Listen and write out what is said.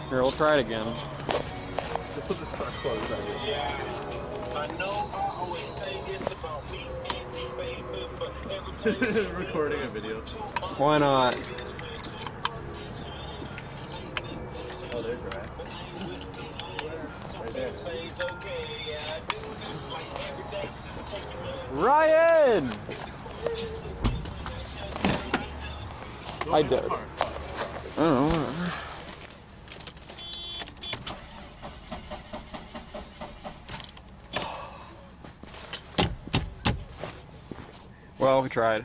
Here, we'll try it again. We'll put this back closed. I know I always say this about me and me, baby, but every time recording a video. Why not? Oh, they're dry. Right there. Ryan! I did. I don't know, whatever. Well, we tried.